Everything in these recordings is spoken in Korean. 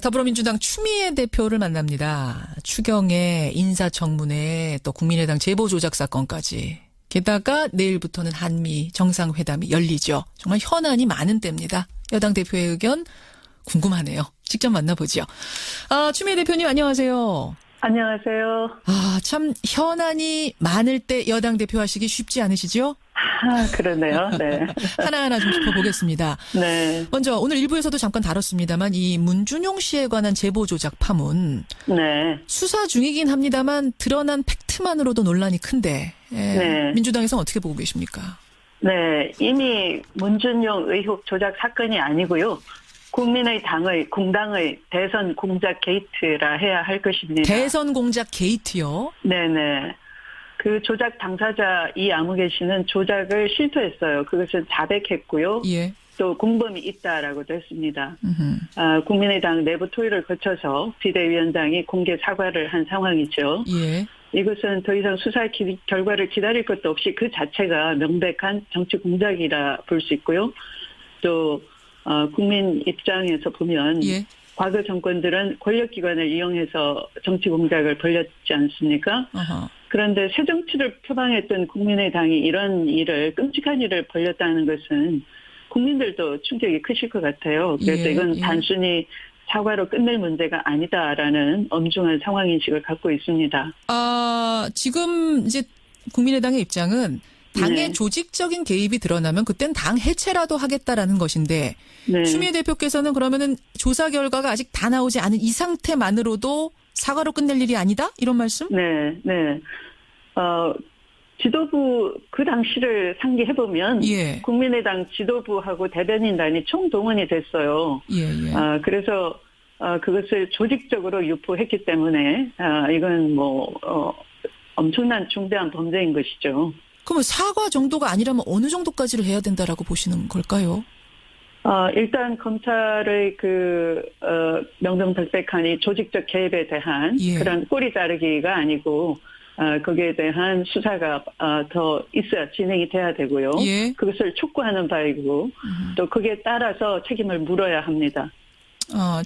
더불어민주당 추미애 대표를 만납니다. 추경에 인사청문회 또 국민의당 제보 조작 사건까지. 게다가 내일부터는 한미 정상회담이 열리죠. 정말 현안이 많은 때입니다. 여당 대표의 의견 궁금하네요. 직접 만나보죠. 추미애 대표님 안녕하세요. 안녕하세요. 참 현안이 많을 때 여당 대표 하시기 쉽지 않으시죠? 그러네요. 네. 하나하나 좀 짚어보겠습니다. 네. 먼저 오늘 1부에서도 잠깐 다뤘습니다만 이 문준용 씨에 관한 제보 조작 파문. 네. 수사 중이긴 합니다만 드러난 팩트만으로도 논란이 큰데 네. 민주당에서는 어떻게 보고 계십니까? 네. 이미 문준용 의혹 조작 사건이 아니고요. 공당의 대선 공작 게이트라 해야 할 것입니다. 대선 공작 게이트요? 네네. 그 조작 당사자 이아무개 씨는 조작을 실토했어요. 그것을 자백했고요. 예. 또 공범이 있다라고도 했습니다. 국민의당 내부 토의를 거쳐서 비대위원장이 공개 사과를 한 상황이죠. 예. 이것은 더 이상 수사 결과를 기다릴 것도 없이 그 자체가 명백한 정치 공작이라 볼 수 있고요. 또 국민 입장에서 보면 예. 과거 정권들은 권력기관을 이용해서 정치 공작을 벌였지 않습니까? 어허. 그런데 새정치를 표방했던 국민의당이 이런 일을 끔찍한 일을 벌였다는 것은 국민들도 충격이 크실 것 같아요. 그래서 이건 단순히 사과로 끝낼 문제가 아니다라는 엄중한 상황인식을 갖고 있습니다. 지금 이제 국민의당의 입장은 당의 네. 조직적인 개입이 드러나면 그땐 당 해체라도 하겠다라는 것인데 네. 추미애 대표께서는 그러면은 조사 결과가 아직 다 나오지 않은 이 상태만으로도 사과로 끝낼 일이 아니다? 이런 말씀? 네, 네. 지도부 그 당시를 상기해보면 예. 국민의당 지도부하고 대변인단이 총동원이 됐어요. 예. 그래서 그것을 조직적으로 유포했기 때문에 이건 엄청난 중대한 범죄인 것이죠. 그러면 사과 정도가 아니라면 어느 정도까지를 해야 된다라고 보시는 걸까요? 일단 검찰의 명명백백한 이 조직적 개입에 대한 예. 그런 꼬리 자르기가 아니고 거기에 대한 수사가 더 있어야 진행이 돼야 되고요. 예. 그것을 촉구하는 바이고 또 거기에 따라서 책임을 물어야 합니다.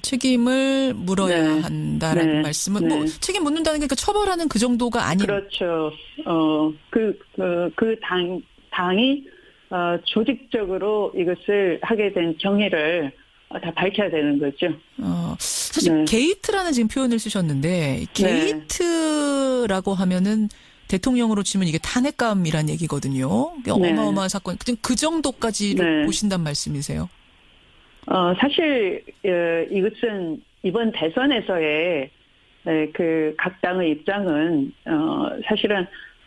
책임을 물어야 네. 한다라는 네. 말씀은 네. 책임 묻는다는 게 그러니까 처벌하는 그 정도가 아닌. 그렇죠. 당이 조직적으로 이것을 하게 된 경위를 다 밝혀야 되는 거죠. 사실 네. 게이트라는 지금 표현을 쓰셨는데 게이트라고 하면은 대통령으로 치면 이게 탄핵감이란 얘기거든요. 네. 어마어마한 사건. 그 정도까지를 네. 보신단 말씀이세요? 사실 이것은 이번 대선에서의 그 각 당의 입장은 사실은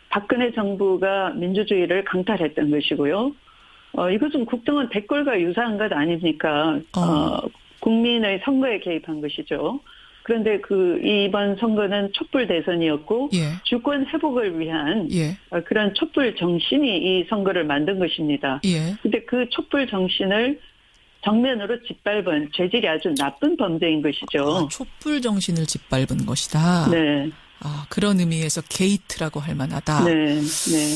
박근혜 정부가 민주주의를 강탈했던 것이고요. 이것은 국정원 대꼴과 유사한 것 아닙니까? 국민의 선거에 개입한 것이죠. 그런데 이번 선거는 촛불 대선이었고 예. 주권 회복을 위한 예. 그런 촛불 정신이 이 선거를 만든 것입니다. 예. 근데 그 촛불 정신을 정면으로 짓밟은 죄질이 아주 나쁜 범죄인 것이죠. 촛불 정신을 짓밟은 것이다. 네. 그런 의미에서 게이트라고 할 만하다. 네. 네.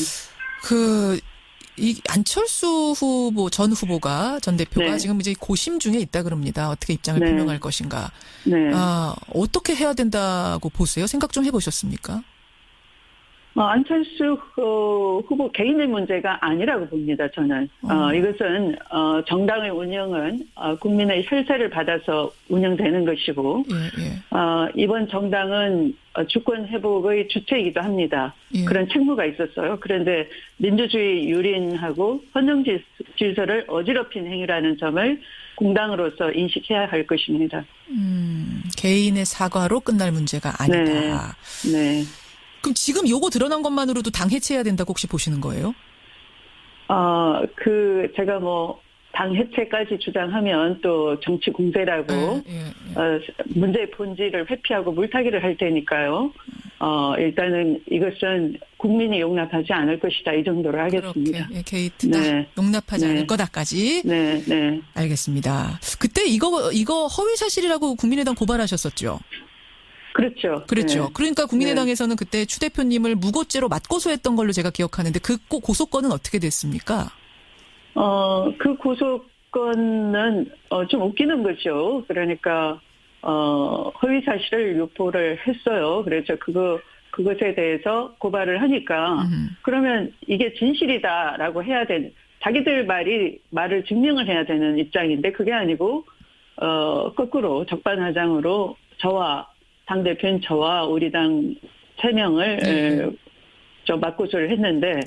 이 안철수 전 대표가 네. 지금 이제 고심 중에 있다 그럽니다. 어떻게 입장을 네. 표명할 것인가. 네. 어떻게 해야 된다고 보세요? 생각 좀 해보셨습니까? 안철수 후보 개인의 문제가 아니라고 봅니다, 저는. 이것은, 정당의 운영은, 국민의 혈세를 받아서 운영되는 것이고, 이번 정당은 주권 회복의 주체이기도 합니다. 예. 그런 책무가 있었어요. 그런데 민주주의 유린하고 헌정 질서를 어지럽힌 행위라는 점을 공당으로서 인식해야 할 것입니다. 개인의 사과로 끝날 문제가 아니다. 네. 그럼 지금 요거 드러난 것만으로도 당 해체해야 된다고 혹시 보시는 거예요? 제가 당 해체까지 주장하면 또 정치 공세라고, 문제의 본질을 회피하고 물타기를 할 테니까요. 일단은 이것은 국민이 용납하지 않을 것이다. 이 정도로 하겠습니다. 그렇게, 게이트다. 네. 용납하지 네. 않을 거다까지. 네, 네. 알겠습니다. 그때 이거 허위 사실이라고 국민의당 고발하셨었죠? 그렇죠. 그렇죠. 네. 그러니까 국민의당에서는 그때 추 대표님을 무고죄로 맞고소했던 걸로 제가 기억하는데 그 고소건은 어떻게 됐습니까? 그 고소건은 좀 웃기는 거죠. 그러니까 허위 사실을 유포를 했어요. 그래서 그것에 대해서 고발을 하니까 그러면 이게 진실이다라고 해야 되는, 자기들 말을 증명을 해야 되는 입장인데 그게 아니고 거꾸로 적반하장으로 당대표인 저와 우리 당 3명을 맞고소를 했는데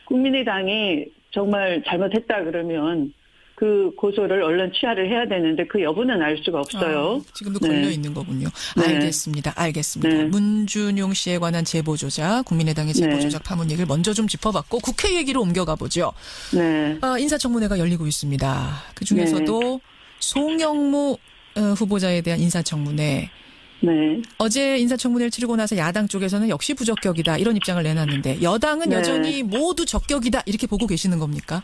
국민의당이 정말 잘못했다 그러면 그 고소를 얼른 취하를 해야 되는데 그 여부는 알 수가 없어요. 지금도 걸려 있는 거군요. 알겠습니다. 네. 문준용 씨에 관한 제보조작, 국민의당의 제보조작 파문 얘기를 먼저 좀 짚어봤고 국회 얘기로 옮겨가 보죠. 네. 인사청문회가 열리고 있습니다. 그중에서도 송영무 후보자에 대한 인사청문회. 네. 어제 인사청문회를 치르고 나서 야당 쪽에서는 역시 부적격이다 이런 입장을 내놨는데 여당은 여전히 모두 적격이다 이렇게 보고 계시는 겁니까?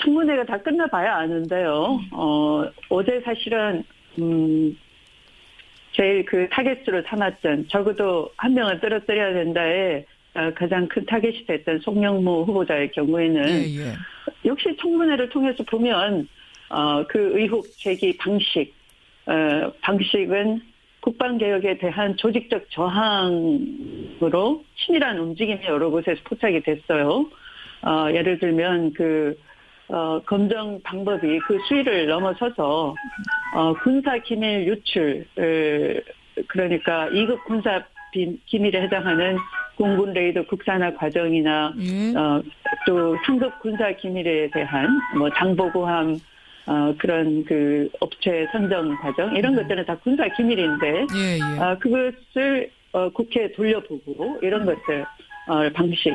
청문회가 다 끝나봐야 아는데요. 어제 사실은 제일 그 타겟으로 삼았던, 적어도 한 명을 떨어뜨려야 된다에 가장 큰 타겟이 됐던 송영무 후보자의 경우에는 역시 청문회를 통해서 보면 그 의혹 제기 방식은 국방개혁에 대한 조직적 저항으로 치밀한 움직임이 여러 곳에서 포착이 됐어요. 예를 들면 검정 방법이 그 수위를 넘어서서 군사 기밀 유출, 그러니까 2급 군사 기밀에 해당하는 공군 레이더 국산화 과정이나 또 상급 군사 기밀에 대한 뭐 장보고함 그런 그 업체 선정 과정 이런 것들은 다 군사 기밀인데 그것을 국회에 돌려보고 이런 것들 방식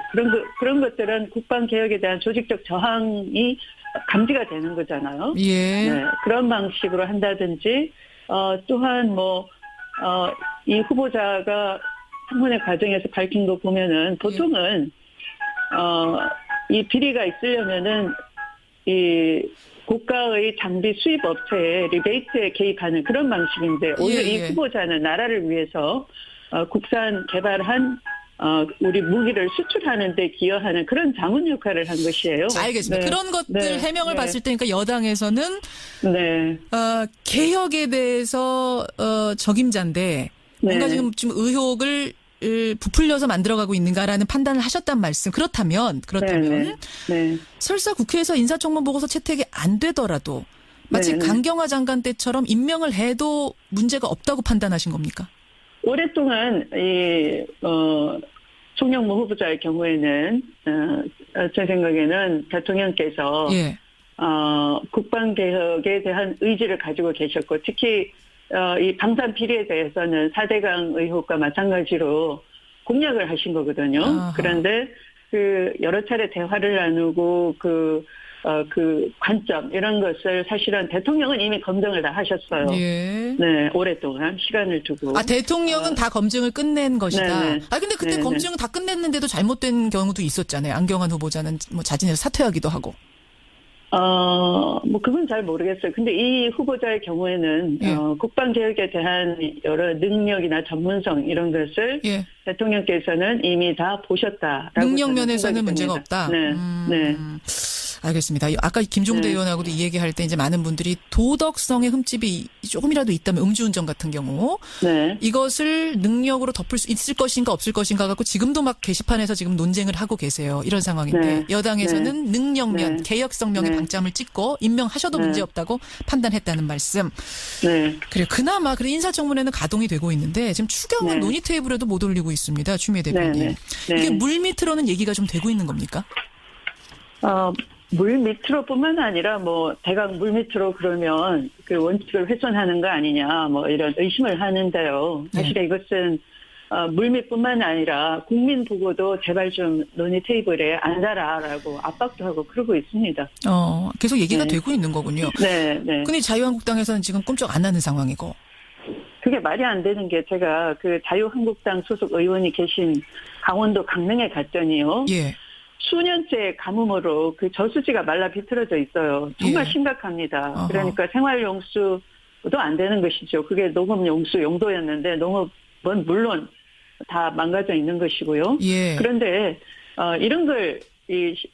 그런 것들은 국방 개혁에 대한 조직적 저항이 감지가 되는 거잖아요. 네, 그런 방식으로 한다든지 또한 이 후보자가 청문회 과정에서 밝힌 거 보면은 보통은 이 비리가 있으려면은 이 고가의 장비 수입 업체에 리베이트에 개입하는 그런 방식인데 오히려 이 후보자는 나라를 위해서 국산 개발한 우리 무기를 수출하는 데 기여하는 그런 자문 역할을 한 것이에요. 알겠습니다. 그런 것들 해명을 봤을 때 그러니까 여당에서는 개혁에 대해서 적임자인데 뭔가 지금 의혹을 부풀려서 만들어가고 있는가라는 판단을 하셨단 말씀. 그렇다면 설사 국회에서 인사청문 보고서 채택이 안 되더라도 마치 강경화 장관 때처럼 임명을 해도 문제가 없다고 판단하신 겁니까? 오랫동안 송영무 후보자의 경우에는 제 생각에는 대통령께서 국방개혁에 대한 의지를 가지고 계셨고 특히 이 방산 비리에 대해서는 4대강 의혹과 마찬가지로 공약을 하신 거거든요. 그런데 그 여러 차례 대화를 나누고 그 관점 이런 것을 사실은 대통령은 이미 검증을 다 하셨어요. 네, 오랫동안 시간을 두고. 대통령은 다 검증을 끝낸 것이다. 근데 그때 검증을 다 끝냈는데도 잘못된 경우도 있었잖아요. 안경환 후보자는 뭐 자진해서 사퇴하기도 하고. 그건 잘 모르겠어요. 근데 이 후보자의 경우에는, 국방개혁에 대한 여러 능력이나 전문성, 이런 것을 대통령께서는 이미 다 보셨다라고. 능력 면에서는 문제가 없다? 네. 알겠습니다. 아까 김종대 의원하고도 이 얘기할 때 이제 많은 분들이 도덕성의 흠집이 조금이라도 있다면 음주운전 같은 경우 이것을 능력으로 덮을 수 있을 것인가 없을 것인가 갖고 지금도 막 게시판에서 지금 논쟁을 하고 계세요. 이런 상황인데 여당에서는 능력면, 개혁성명의 방점을 찍고 임명하셔도 문제없다고 판단했다는 말씀. 그래요. 그나마 인사청문회는 가동이 되고 있는데 지금 추경은 논의 테이블에도 못 올리고 있습니다. 추미애 대표님. 이게 물밑으로는 얘기가 좀 되고 있는 겁니까? 물 밑으로뿐만 아니라 대강 물 밑으로 그러면 그 원칙을 훼손하는 거 아니냐 이런 의심을 하는데요. 사실 이것은 물 밑뿐만 아니라 국민 보고도 제발 좀 논의 테이블에 앉아라라고 압박도 하고 그러고 있습니다. 계속 얘기가 되고 있는 거군요. 근데 자유한국당에서는 지금 꼼짝 안 하는 상황이고. 그게 말이 안 되는 게 제가 그 자유한국당 소속 의원이 계신 강원도 강릉에 갔더니요. 수년째 가뭄으로 그 저수지가 말라 비틀어져 있어요. 정말 심각합니다. 그러니까 생활용수도 안 되는 것이죠. 그게 농업용수 용도였는데 농업은 물론 다 망가져 있는 것이고요. 그런데 이런 걸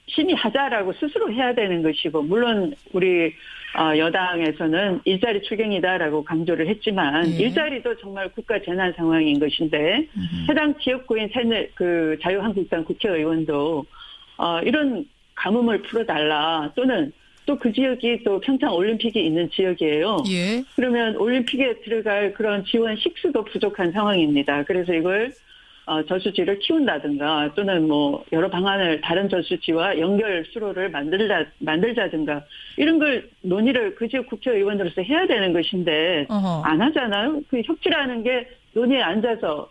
심의하자라고 스스로 해야 되는 것이고 물론 우리 여당에서는 일자리 추경이다라고 강조를 했지만 예. 일자리도 정말 국가 재난 상황인 것인데 해당 지역구인 그 자유한국당 국회의원도 이런 가뭄을 풀어달라 또는 또 그 지역이 또 평창 올림픽이 있는 지역이에요. 예. 그러면 올림픽에 들어갈 그런 지원 식수도 부족한 상황입니다. 그래서 이걸 저수지를 키운다든가 또는 뭐 여러 방안을 다른 저수지와 연결 수로를 만들자든가 이런 걸 논의를 그 지역 국회의원으로서 해야 되는 것인데 안 하잖아요. 그 협치라는 게 논의에 앉아서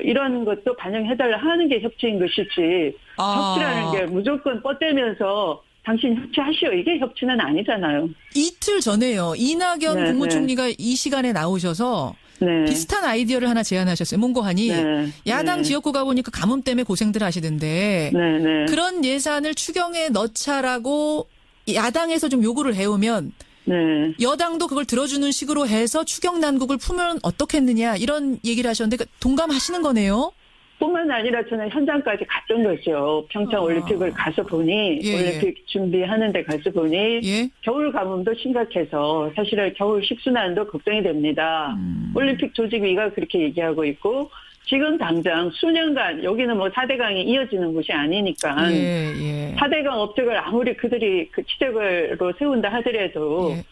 이런 것도 반영해달라 하는 게 협치인 것이지 협치라는 게 무조건 뻗대면서 당신 협치하시오. 이게 협치는 아니잖아요. 이틀 전에요. 이낙연 네, 국무총리가 이 시간에 나오셔서 네. 비슷한 아이디어를 하나 제안하셨어요. 몽고하니 네, 야당 네. 지역구 가보니까 가뭄 때문에 고생들 하시던데 네, 네. 그런 예산을 추경에 넣자라고 야당에서 좀 요구를 해오면 네. 여당도 그걸 들어주는 식으로 해서 추경 난국을 풀면 어떻겠느냐 이런 얘기를 하셨는데 동감하시는 거네요. 뿐만 아니라 저는 현장까지 갔던 거죠. 평창 올림픽을 가서 보니 예, 올림픽 준비하는 데 가서 보니 예. 겨울 가뭄도 심각해서 사실은 겨울 식수난도 걱정이 됩니다. 올림픽 조직위가 그렇게 얘기하고 있고 지금 당장 수년간 여기는 뭐 4대강이 이어지는 곳이 아니니까 예. 4대강 업적을 아무리 그들이 그 취재로 세운다 하더라도 예.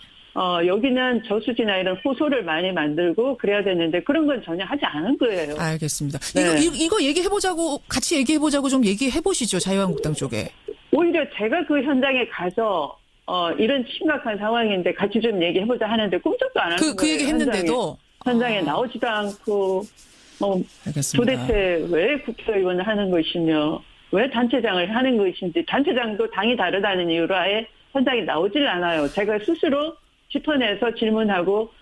여기는 저수지나 이런 호소를 많이 만들고 그래야 되는데 그런 건 전혀 하지 않은 거예요. 알겠습니다. 네. 이거 얘기해보자고 같이 얘기해보자고 좀 얘기해보시죠. 자유한국당 쪽에. 오히려 제가 그 현장에 가서 이런 심각한 상황인데 같이 좀 얘기해보자 하는데 꿈쩍도 안 하는 거예요. 그 얘기 했는데도 현장에 나오지도 않고 알겠습니다. 도대체 왜 국회의원을 하는 것이며 왜 단체장을 하는 것인지 단체장도 당이 다르다는 이유로 아예 현장에 나오질 않아요. 제가 스스로 짚어내서 질문하고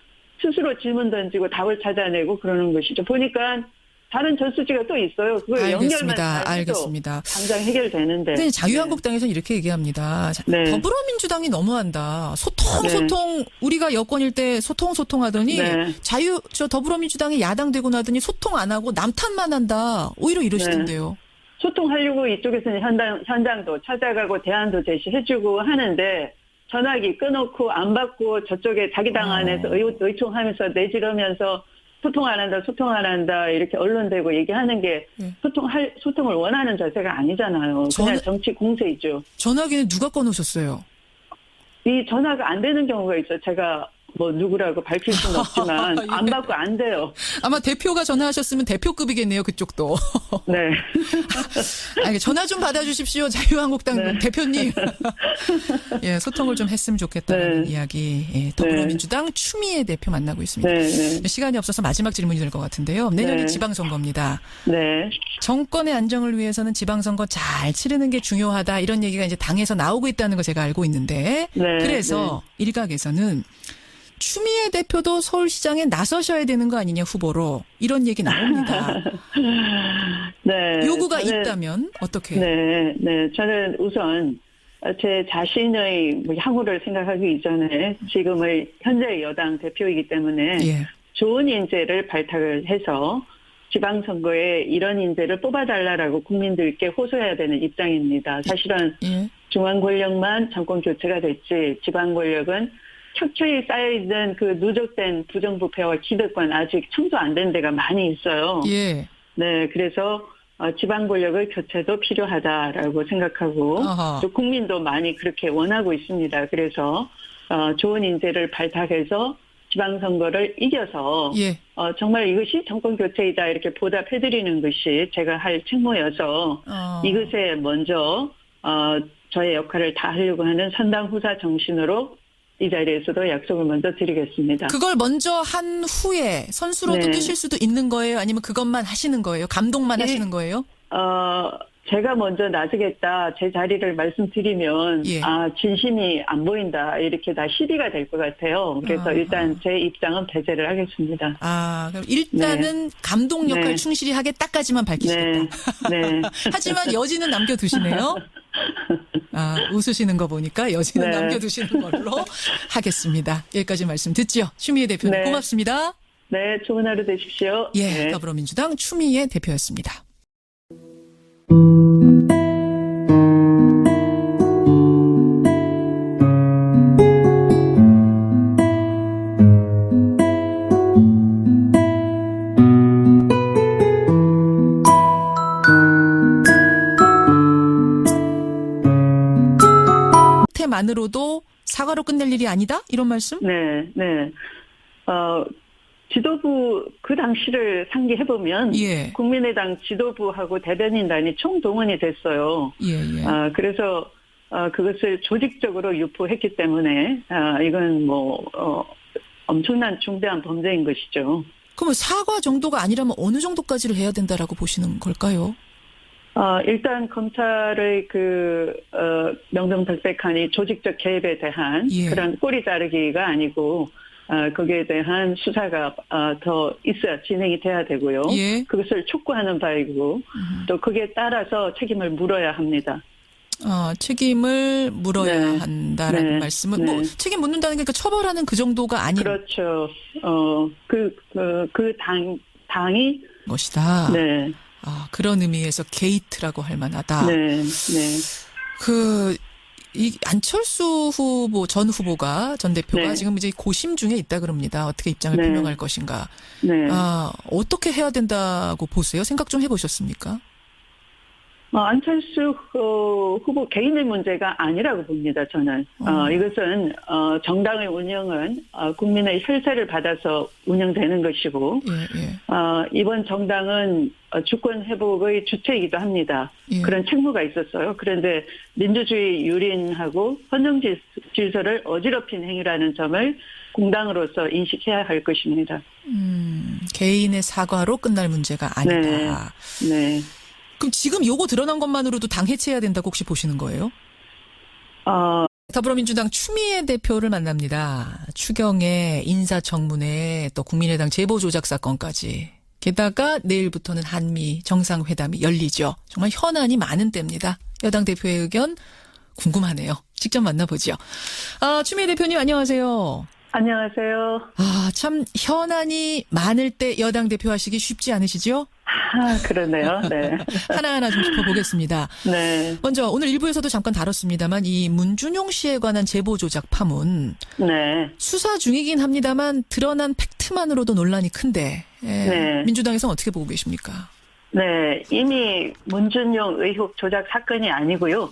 스스로 질문 던지고 답을 찾아내고 그러는 것이죠. 보니까 다른 저수지가 또 있어요. 그걸 연결만 알겠습니다. 당장 해결되는데. 근데 자유한국당에서는 이렇게 얘기합니다. 네. 더불어민주당이 너무한다. 소통 우리가 여권일 때 소통하더니 네. 더불어민주당이 야당 되고 나더니 소통 안 하고 남탓만 한다. 오히려 이러시던데요. 소통하려고 이쪽에서는 현장도 찾아가고 대안도 제시해주고 하는데 전화기 끊어놓고 안 받고 저쪽에 자기 당 안에서 의총하면서 내지르면서 소통 안 한다 이렇게 언론 대고 얘기하는 게 소통을 원하는 자세가 아니잖아요. 그냥 정치 공세이죠. 전화기는 누가 꺼놓으셨어요? 이 전화가 안 되는 경우가 있어요. 제가 뭐 누구라고 밝힐 수는 없지만 예. 안 받고 안 돼요. 아마 대표가 전화하셨으면 대표급이겠네요. 그쪽도. 네. 전화 좀 받아주십시오. 자유한국당 대표님. 예, 소통을 좀 했으면 좋겠다는 이야기. 예, 더불어민주당 추미애 대표 만나고 있습니다. 네. 시간이 없어서 마지막 질문이 될 것 같은데요. 내년이 지방선거입니다. 네. 정권의 안정을 위해서는 지방선거 잘 치르는 게 중요하다. 이런 얘기가 이제 당에서 나오고 있다는 거 제가 알고 있는데. 그래서 일각에서는 추미애 대표도 서울시장에 나서셔야 되는 거 아니냐 후보로 이런 얘기 나옵니다. 네. 요구가 있다면 어떻게? 네. 저는 우선 제 자신의 향후를 생각하기 이전에 지금의 현재 여당 대표이기 때문에 좋은 인재를 발탁을 해서 지방선거에 이런 인재를 뽑아달라고 국민들께 호소해야 되는 입장입니다. 사실은 중앙 권력만 정권 교체가 됐지 지방 권력은 켜켜이 쌓여있는 그 누적된 부정부패와 기득권 아직 청소 안 된 데가 많이 있어요. 네, 그래서 지방 권력의 교체도 필요하다라고 생각하고 또 국민도 많이 그렇게 원하고 있습니다. 그래서 좋은 인재를 발탁해서 지방선거를 이겨서 정말 이것이 정권 교체이다 이렇게 보답해드리는 것이 제가 할 책무여서 이것에 먼저 저의 역할을 다하려고 하는 선당후사 정신으로 이 자리에서도 약속을 먼저 드리겠습니다. 그걸 먼저 한 후에 선수로도 뜨실 수도 있는 거예요? 아니면 그것만 하시는 거예요? 감동만 하시는 거예요? 제가 먼저 나서겠다 제 자리를 말씀드리면 진심이 안 보인다 이렇게 다 시비가 될 것 같아요. 그래서 일단 제 입장은 배제를 하겠습니다. 그럼 일단은 감동 역할 충실히 하겠다까지만 밝히시겠다. 하지만 여지는 남겨두시네요. 웃으시는 거 보니까 여지는 남겨두시는 걸로 하겠습니다. 여기까지 말씀 듣지요. 추미애 대표님 고맙습니다. 네, 좋은 하루 되십시오. 더불어민주당 추미애 대표였습니다. 것만으로도 사과로 끝낼 일이 아니다? 이런 말씀? 네, 네. 지도부 그 당시를 상기해보면 예. 국민의당 지도부하고 대변인단이 총동원이 됐어요. 예, 예. 그래서 그것을 조직적으로 유포했기 때문에 이건 엄청난 중대한 범죄인 것이죠. 그러면 사과 정도가 아니라면 어느 정도까지를 해야 된다라고 보시는 걸까요? 일단 검찰의 명정백백한 이 조직적 개입에 대한 예. 그런 꼬리 자르기가 아니고 거기에 대한 수사가 더 있어야 진행이 돼야 되고요. 예. 그것을 촉구하는 바이고 또 거기에 따라서 책임을 물어야 합니다. 책임을 물어야 네. 한다라는 네. 말씀은 네. 책임 묻는다는 게 그러니까 처벌하는 그 정도가 아닌 그렇죠. 당이 것이다. 네. 그런 의미에서 게이트라고 할 만하다. 네. 네. 이 안철수 전 후보가 전 대표가 네. 지금 이제 고심 중에 있다 그럽니다. 어떻게 입장을 네. 표명할 것인가. 네. 어떻게 해야 된다고 보세요? 생각 좀 해보셨습니까? 안철수 후보 개인의 문제가 아니라고 봅니다, 저는. 이것은, 정당의 운영은, 국민의 혈세를 받아서 운영되는 것이고, 예. 이번 정당은 주권 회복의 주체이기도 합니다. 예. 그런 책무가 있었어요. 그런데 민주주의 유린하고 헌정 질서를 어지럽힌 행위라는 점을 공당으로서 인식해야 할 것입니다. 개인의 사과로 끝날 문제가 아니다. 네. 그럼 지금 요거 드러난 것만으로도 당 해체해야 된다고 혹시 보시는 거예요? 더불어민주당 추미애 대표를 만납니다. 추경에 인사청문회 또 국민의당 제보조작 사건까지. 게다가 내일부터는 한미 정상회담이 열리죠. 정말 현안이 많은 때입니다. 여당 대표의 의견 궁금하네요. 직접 만나보죠. 추미애 대표님 안녕하세요. 안녕하세요. 참 현안이 많을 때 여당 대표 하시기 쉽지 않으시죠? 그러네요. 네. 하나하나 좀 짚어보겠습니다. 네. 먼저 오늘 1부에서도 잠깐 다뤘습니다만 이 문준용 씨에 관한 제보 조작 파문. 네. 수사 중이긴 합니다만 드러난 팩트만으로도 논란이 큰데 네. 민주당에서는 어떻게 보고 계십니까? 네. 이미 문준용 의혹 조작 사건이 아니고요.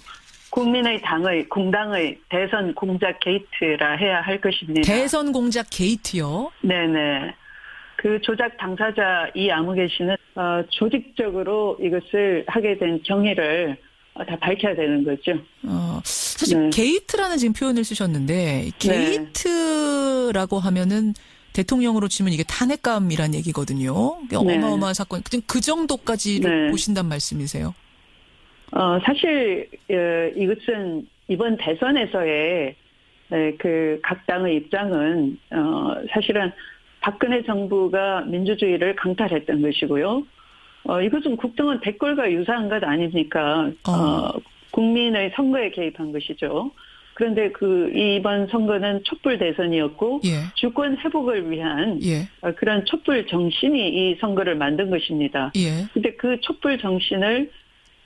국민의당의 공당의 대선 공작 게이트라 해야 할 것입니다. 대선 공작 게이트요? 네네. 그 조작 당사자 이아무개 씨는 조직적으로 이것을 하게 된 경위를 다 밝혀야 되는 거죠. 사실 네. 게이트라는 지금 표현을 쓰셨는데 게이트라고 하면은 대통령으로 치면 이게 탄핵감이란 얘기거든요. 네. 어마어마한 사건. 그 정도까지를 네. 보신단 말씀이세요? 사실 이것은 이번 대선에서의 그 각 당의 입장은 사실은 박근혜 정부가 민주주의를 강탈했던 것이고요. 이것은 국정원 대꼴과 유사한 것 아닙니까? 국민의 선거에 개입한 것이죠. 그런데 이번 선거는 촛불 대선이었고 예. 주권 회복을 위한 예. 그런 촛불 정신이 이 선거를 만든 것입니다. 예. 근데 그 촛불 정신을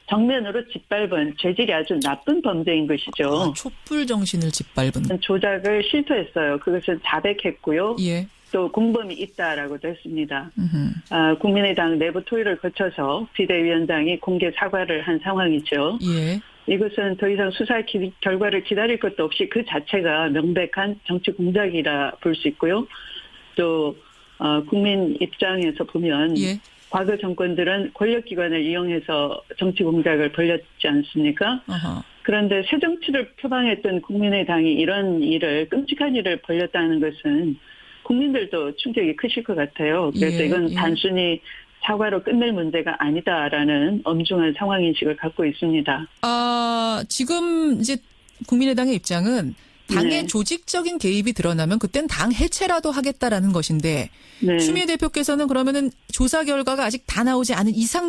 정면으로 짓밟은 죄질이 아주 나쁜 범죄인 것이죠. 촛불 정신을 짓밟은. 조작을 실토했어요. 그것을 자백했고요. 예. 또 공범이 있다라고도 했습니다. 국민의당 내부 토의를 거쳐서 비대위원장이 공개 사과를 한 상황이죠. 예. 이것은 더 이상 수사 결과를 기다릴 것도 없이 그 자체가 명백한 정치 공작이라 볼 수 있고요. 또 국민 입장에서 보면 예. 과거 정권들은 권력기관을 이용해서 정치 공작을 벌였지 않습니까? 어허. 그런데 새 정치를 표방했던 국민의당이 이런 일을 끔찍한 일을 벌였다는 것은 국민들도 충격이 크실 것 같아요. 그래서 이건 단순히 사과로 끝낼 문제가 아니다라는 엄중한 상황인식을 갖고 있습니다. 지금 이제 국민의당의 입장은 당의 네. 조직적인 개입이 드러나면 그땐 당 해체라도 하겠다라는 것인데 네. 추미애 대표께서는 그러면은 조사 결과가 아직 다 나오지 않은 이상